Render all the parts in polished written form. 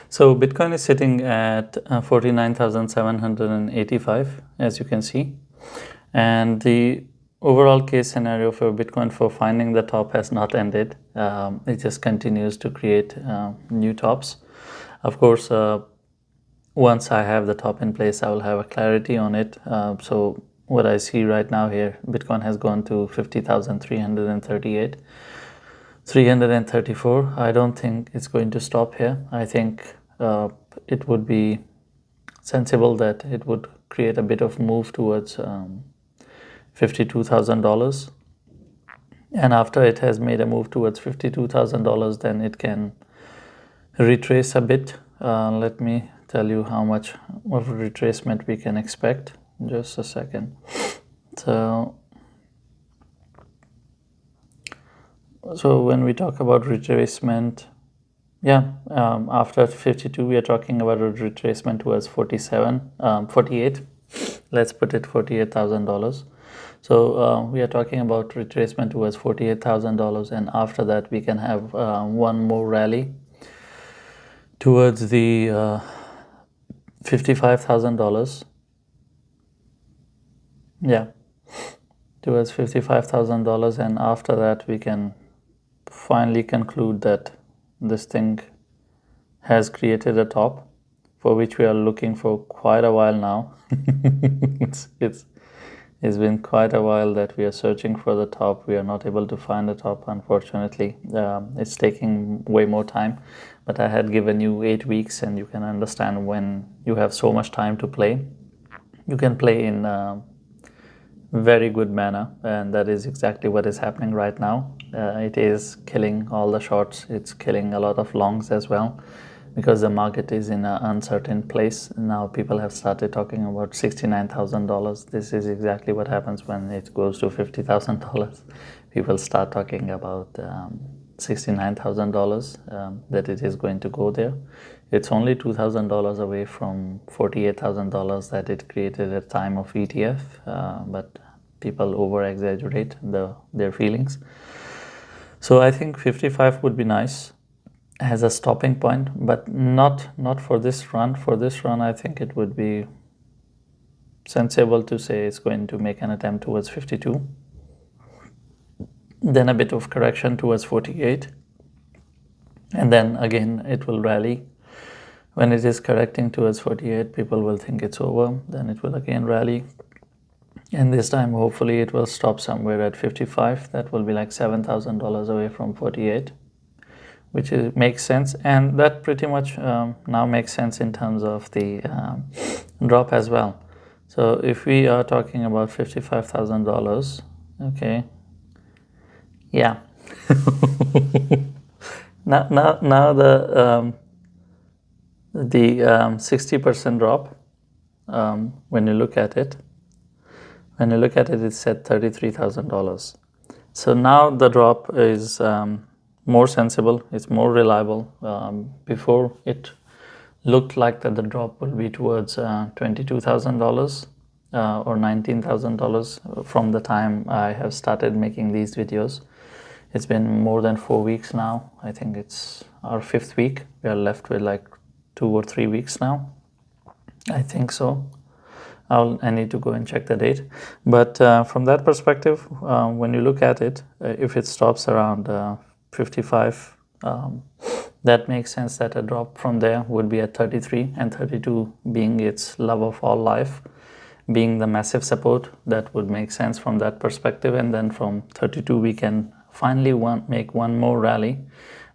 So Bitcoin is sitting at 49,785, as you can see. And the overall case scenario for Bitcoin for finding the top has not ended. It just continues to create new tops. Of course, once I have the top in place, I will have a clarity on it. So what I see right now here, Bitcoin has gone to 50,338. 334. I don't think it's going to stop here. I think it would be sensible that it would create a bit of move towards $52,000. And after it has made a move towards $52,000, then it can retrace a bit. Let me tell you how much of a retracement we can expect. Just a second. So when we talk about retracement, after 52, we are talking about a retracement towards 48. Let's put it $48,000. So we are talking about retracement towards $48,000, and after that, we can have one more rally towards the $55,000. Yeah, towards $55,000, and after that, we can finally conclude that this thing has created a top for which we are looking for quite a while now. It's been quite a while that we are searching for the top. We are not able to find the top, unfortunately. It's taking way more time, but I had given you 8 weeks, and you can understand when you have so much time to play. You can play in very good manner, and that is exactly what is happening right now. It is killing all the shorts. It's killing a lot of longs as well, because the market is in an uncertain place. Now people have started talking about $69,000. This is exactly what happens when it goes to $50,000. People start talking about $69,000, that it is going to go there. It's only $2,000 away from $48,000 that it created at time of ETF, but people over-exaggerate their feelings. So I think 55 would be nice as a stopping point, but not for this run. For this run, I think it would be sensible to say it's going to make an attempt towards 52. Then a bit of correction towards 48. And then again, it will rally. When it is correcting towards 48, people will think it's over. Then it will again rally. And this time, hopefully, it will stop somewhere at 55. That will be like $7,000 away from 48, which makes sense. And that pretty much now makes sense in terms of the drop as well. So if we are talking about $55,000, okay, yeah. now the 60% drop, when you look at it, it's at $33,000. So now the drop is more sensible, it's more reliable. Before, it looked like that the drop will be towards $22,000 or $19,000 from the time I have started making these videos. It's been more than 4 weeks now. I think it's our 5th week. We are left with like 2 or 3 weeks now. I think so. I need to go and check the date. But from that perspective, when you look at it, if it stops around 55, that makes sense that a drop from there would be at 33, and 32 being its love of all life, being the massive support. That would make sense from that perspective. And then from 32, we can finally make one more rally,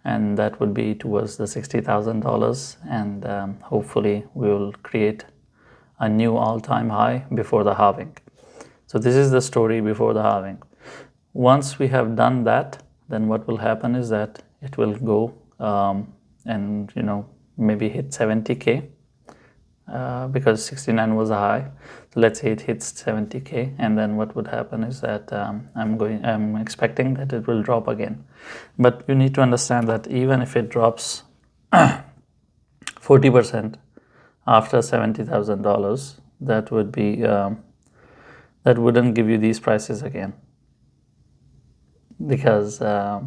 and that would be towards the $60,000, and hopefully we will create a new all-time high before the halving. So this is the story before the halving. Once we have done that, then what will happen is that it will go and maybe hit 70K, because 69 was a high. So let's say it hits 70K, and then what would happen is that I'm expecting that it will drop again. But you need to understand that even if it drops 40% after $70,000, that would be that wouldn't give you these prices again, because a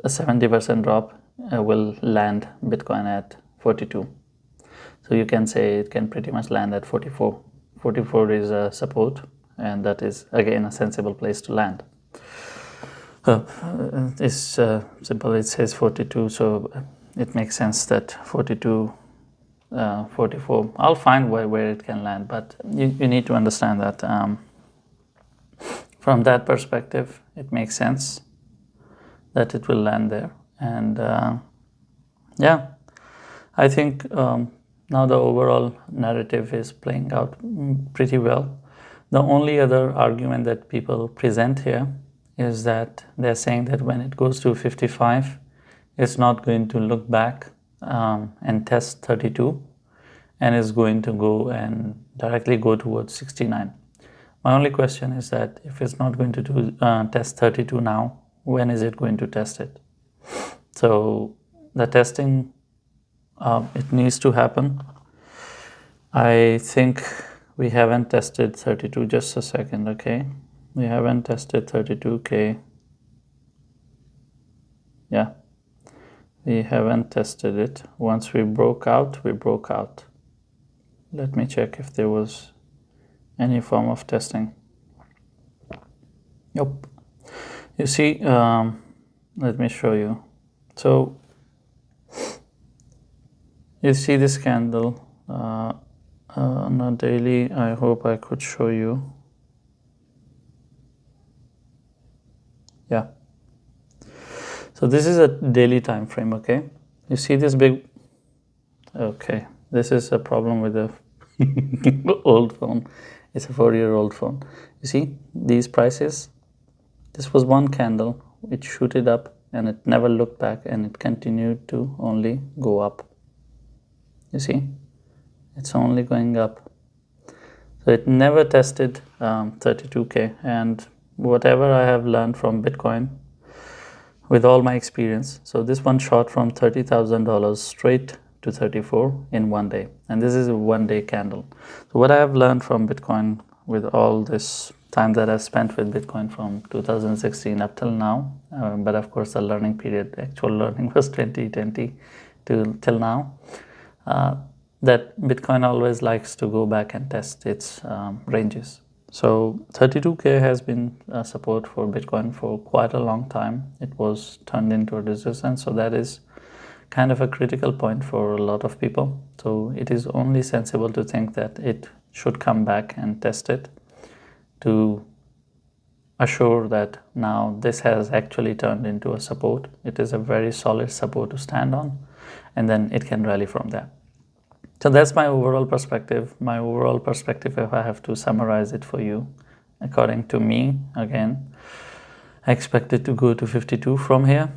70% drop will land Bitcoin at 42. So you can say it can pretty much land at 44. 44 is a support, and that is again a sensible place to land. It's simple. It says 42, so it makes sense that 42, 44. I'll find where it can land, but you need to understand that from that perspective, it makes sense that it will land there. And yeah, I think now the overall narrative is playing out pretty well. The only other argument that people present here is that they're saying that when it goes to 55, it's not going to look back and test 32, and is going to go and directly go towards 69. My only question is that if it's not going to do test 32 now, when is it going to test it? So the testing, it needs to happen. I think we haven't tested 32. Just a second, okay? We haven't tested 32K. Yeah, we haven't tested it. Once we broke out, we broke out. Let me check if there was any form of testing. Nope. You see, let me show you. So you see this candle on a daily. I hope I could show you. Yeah. So this is a daily time frame, okay? You see this big, okay, this is a problem with the old phone. It's a 4-year-old phone. You see these prices? This was one candle, it shooted up and it never looked back, and it continued to only go up. You see, it's only going up. So it never tested 32K. And whatever I have learned from Bitcoin with all my experience, so this one shot from $30,000 straight to 34 in one day, and this is a one-day candle. So what I have learned from Bitcoin with all this time that I've spent with Bitcoin from 2016 up till now, but of course the learning period, actual learning, was 2020 till now, that Bitcoin always likes to go back and test its ranges. So 32K has been support for Bitcoin for quite a long time. It was turned into a resistance, so that is kind of a critical point for a lot of people. So it is only sensible to think that it should come back and test it to assure that now this has actually turned into a support. It is a very solid support to stand on, and then it can rally from there. So that's my overall perspective. My overall perspective, if I have to summarize it for you, according to me, again, I expect it to go to 52 from here.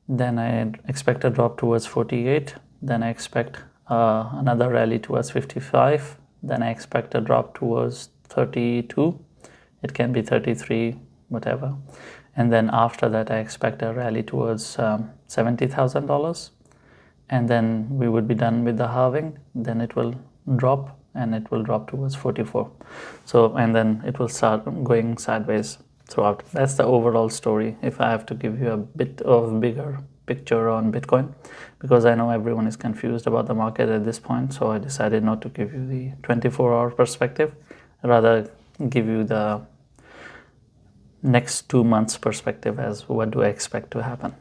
Then I expect a drop towards 48. Then I expect another rally towards 55. Then I expect a drop towards 32. It can be 33, whatever. And then after that, I expect a rally towards $70,000. And then we would be done with the halving. Then it will drop, and it will drop towards 44. So, and then it will start going sideways throughout. That's the overall story, if I have to give you a bit of bigger picture on Bitcoin, because I know everyone is confused about the market at this point. So I decided not to give you the 24-hour perspective, rather give you the next 2 months perspective as what do I expect to happen.